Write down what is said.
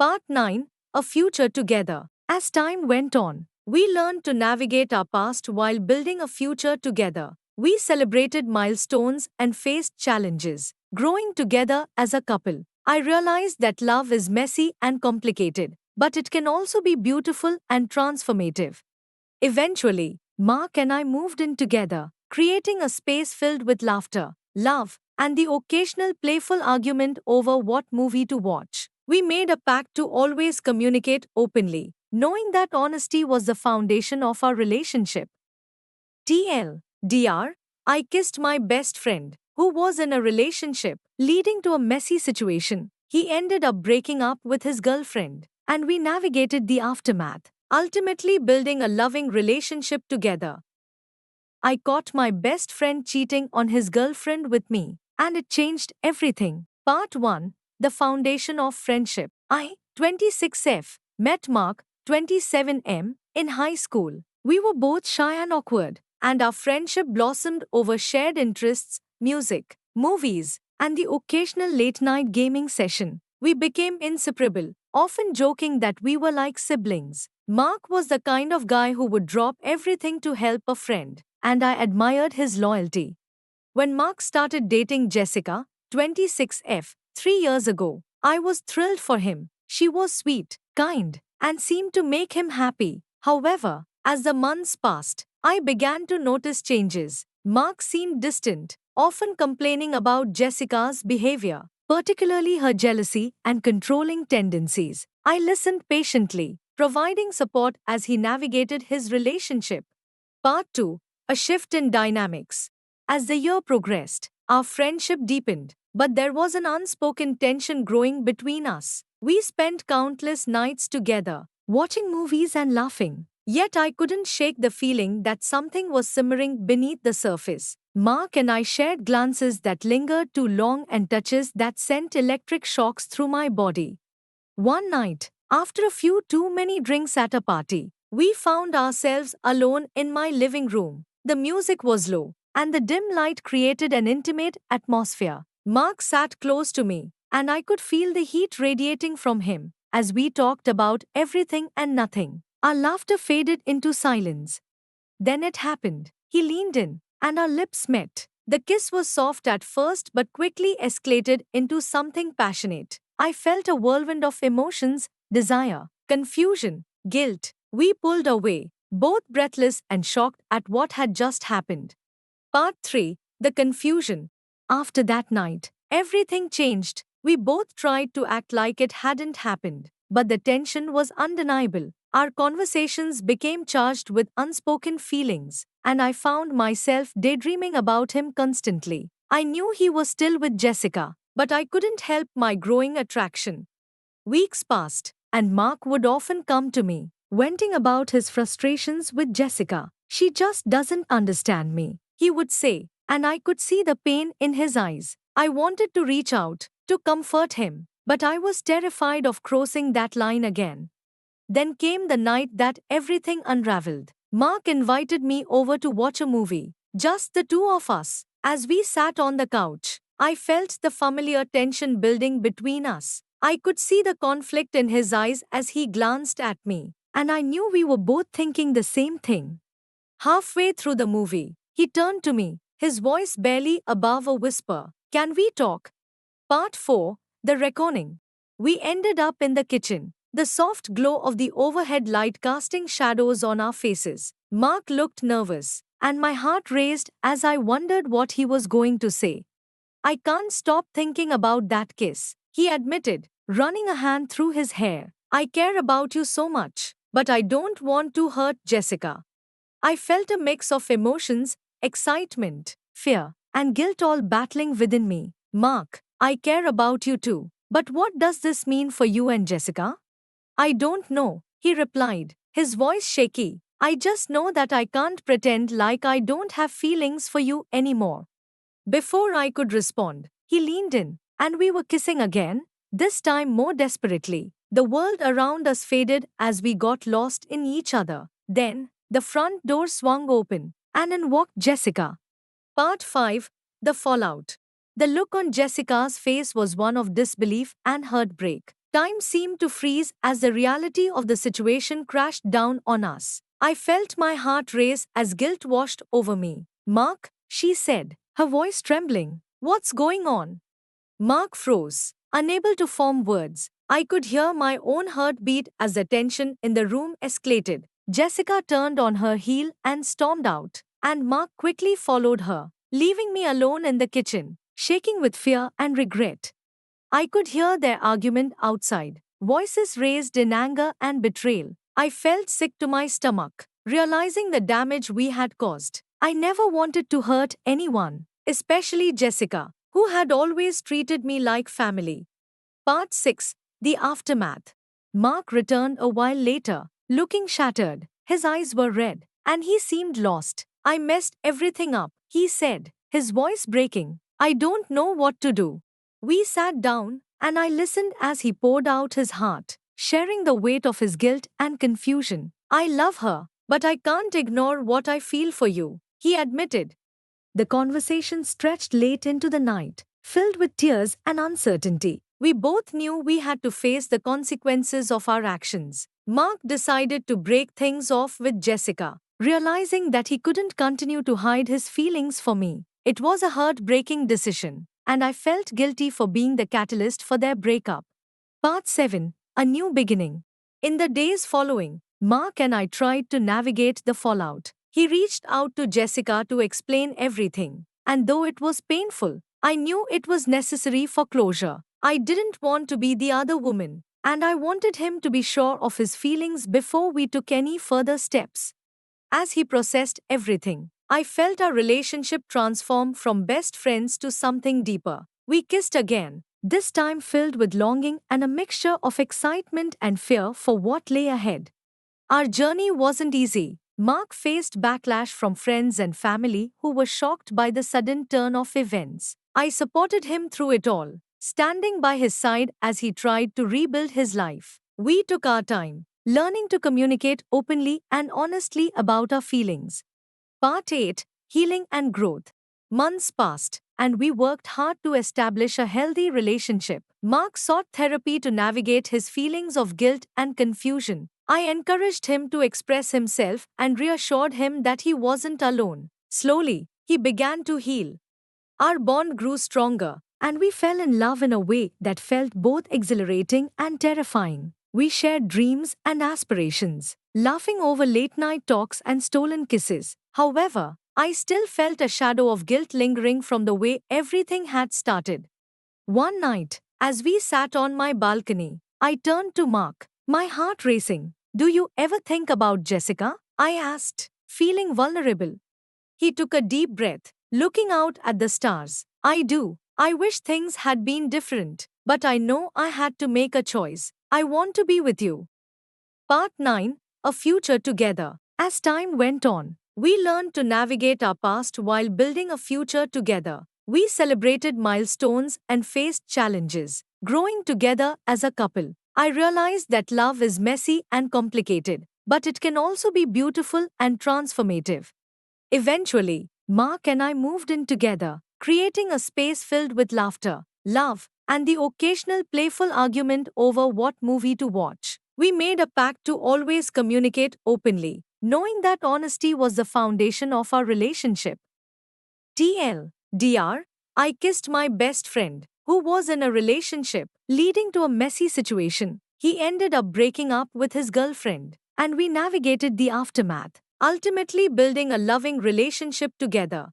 Part 9, A Future Together. As time went on, we learned to navigate our past while building a future together. We celebrated milestones and faced challenges, growing together as a couple. I realized that love is messy and complicated, but it can also be beautiful and transformative. Eventually, Mark and I moved in together, creating a space filled with laughter, love, and the occasional playful argument over what movie to watch. We made a pact to always communicate openly, knowing that honesty was the foundation of our relationship. TLDR, I kissed my best friend, who was in a relationship, leading to a messy situation. He ended up breaking up with his girlfriend, and we navigated the aftermath, ultimately building a loving relationship together. I caught my best friend cheating on his girlfriend with me, and it changed everything. Part 1, The Foundation of Friendship. I, 26F, met Mark, 27M, in high school. We were both shy and awkward, and our friendship blossomed over shared interests, music, movies, and the occasional late night gaming session. We became inseparable, often joking that we were like siblings. Mark was the kind of guy who would drop everything to help a friend, and I admired his loyalty. When Mark started dating Jessica, 26F, 3 years ago, I was thrilled for him. She was sweet, kind, and seemed to make him happy. However, as the months passed, I began to notice changes. Mark seemed distant, often complaining about Jessica's behavior, particularly her jealousy and controlling tendencies. I listened patiently, providing support as he navigated his relationship. Part 2, A Shift in Dynamics. As the year progressed, our friendship deepened, but there was an unspoken tension growing between us. We spent countless nights together, watching movies and laughing. Yet I couldn't shake the feeling that something was simmering beneath the surface. Mark and I shared glances that lingered too long and touches that sent electric shocks through my body. One night, after a few too many drinks at a party, we found ourselves alone in my living room. The music was low, and the dim light created an intimate atmosphere. Mark sat close to me, and I could feel the heat radiating from him as we talked about everything and nothing. Our laughter faded into silence. Then it happened. He leaned in, and our lips met. The kiss was soft at first but quickly escalated into something passionate. I felt a whirlwind of emotions, desire, confusion, guilt. We pulled away, both breathless and shocked at what had just happened. Part 3, The Confusion. After that night, everything changed. We both tried to act like it hadn't happened, but the tension was undeniable. Our conversations became charged with unspoken feelings, and I found myself daydreaming about him constantly. I knew he was still with Jessica, but I couldn't help my growing attraction. Weeks passed, and Mark would often come to me, venting about his frustrations with Jessica. She just doesn't understand me, he would say, and I could see the pain in his eyes. I wanted to reach out, to comfort him, but I was terrified of crossing that line again. Then came the night that everything unraveled. Mark invited me over to watch a movie, just the two of us. As we sat on the couch, I felt the familiar tension building between us. I could see the conflict in his eyes as he glanced at me, and I knew we were both thinking the same thing. Halfway through the movie, he turned to me, his voice barely above a whisper. Can we talk? Part 4, The Reckoning. We ended up in the kitchen, the soft glow of the overhead light casting shadows on our faces. Mark looked nervous, and my heart raced as I wondered what he was going to say. I can't stop thinking about that kiss, he admitted, running a hand through his hair. I care about you so much, but I don't want to hurt Jessica. I felt a mix of emotions, excitement, fear, and guilt all battling within me. Mark, I care about you too, but what does this mean for you and Jessica? I don't know, he replied, his voice shaky. I just know that I can't pretend like I don't have feelings for you anymore. Before I could respond, he leaned in, and we were kissing again, this time more desperately. The world around us faded as we got lost in each other. Then, the front door swung open, and in walked Jessica. Part 5, The Fallout. The look on Jessica's face was one of disbelief and heartbreak. Time seemed to freeze as the reality of the situation crashed down on us. I felt my heart race as guilt washed over me. Mark, she said, her voice trembling. What's going on? Mark froze, unable to form words. I could hear my own heartbeat as the tension in the room escalated. Jessica turned on her heel and stormed out, and Mark quickly followed her, leaving me alone in the kitchen, shaking with fear and regret. I could hear their argument outside, voices raised in anger and betrayal. I felt sick to my stomach, realizing the damage we had caused. I never wanted to hurt anyone, especially Jessica, who had always treated me like family. Part 6. The Aftermath. Mark returned a while later, looking shattered. His eyes were red, and he seemed lost. I messed everything up, he said, his voice breaking. I don't know what to do. We sat down, and I listened as he poured out his heart, sharing the weight of his guilt and confusion. I love her, but I can't ignore what I feel for you, he admitted. The conversation stretched late into the night, filled with tears and uncertainty. We both knew we had to face the consequences of our actions. Mark decided to break things off with Jessica, realizing that he couldn't continue to hide his feelings for me. It was a heartbreaking decision, and I felt guilty for being the catalyst for their breakup. Part 7. A New Beginning. In the days following, Mark and I tried to navigate the fallout. He reached out to Jessica to explain everything, and though it was painful, I knew it was necessary for closure. I didn't want to be the other woman, and I wanted him to be sure of his feelings before we took any further steps. As he processed everything, I felt our relationship transform from best friends to something deeper. We kissed again, this time filled with longing and a mixture of excitement and fear for what lay ahead. Our journey wasn't easy. Mark faced backlash from friends and family who were shocked by the sudden turn of events. I supported him through it all, standing by his side as he tried to rebuild his life. We took our time, learning to communicate openly and honestly about our feelings. Part 8. Healing and Growth. Months passed, and we worked hard to establish a healthy relationship. Mark sought therapy to navigate his feelings of guilt and confusion. I encouraged him to express himself and reassured him that he wasn't alone. Slowly, he began to heal. Our bond grew stronger, and we fell in love in a way that felt both exhilarating and terrifying. We shared dreams and aspirations, laughing over late-night talks and stolen kisses. However, I still felt a shadow of guilt lingering from the way everything had started. One night, as we sat on my balcony, I turned to Mark, my heart racing. Do you ever think about Jessica? I asked, feeling vulnerable. He took a deep breath, looking out at the stars. I do. I wish things had been different, but I know I had to make a choice. I want to be with you. Part 9. A Future Together. As time went on, we learned to navigate our past while building a future together. We celebrated milestones and faced challenges, growing together as a couple. I realized that love is messy and complicated, but it can also be beautiful and transformative. Eventually, Mark and I moved in together, creating a space filled with laughter, love, and the occasional playful argument over what movie to watch. We made a pact to always communicate openly, knowing that honesty was the foundation of our relationship. TLDR, I kissed my best friend, who was in a relationship, leading to a messy situation. He ended up breaking up with his girlfriend, and we navigated the aftermath, ultimately building a loving relationship together.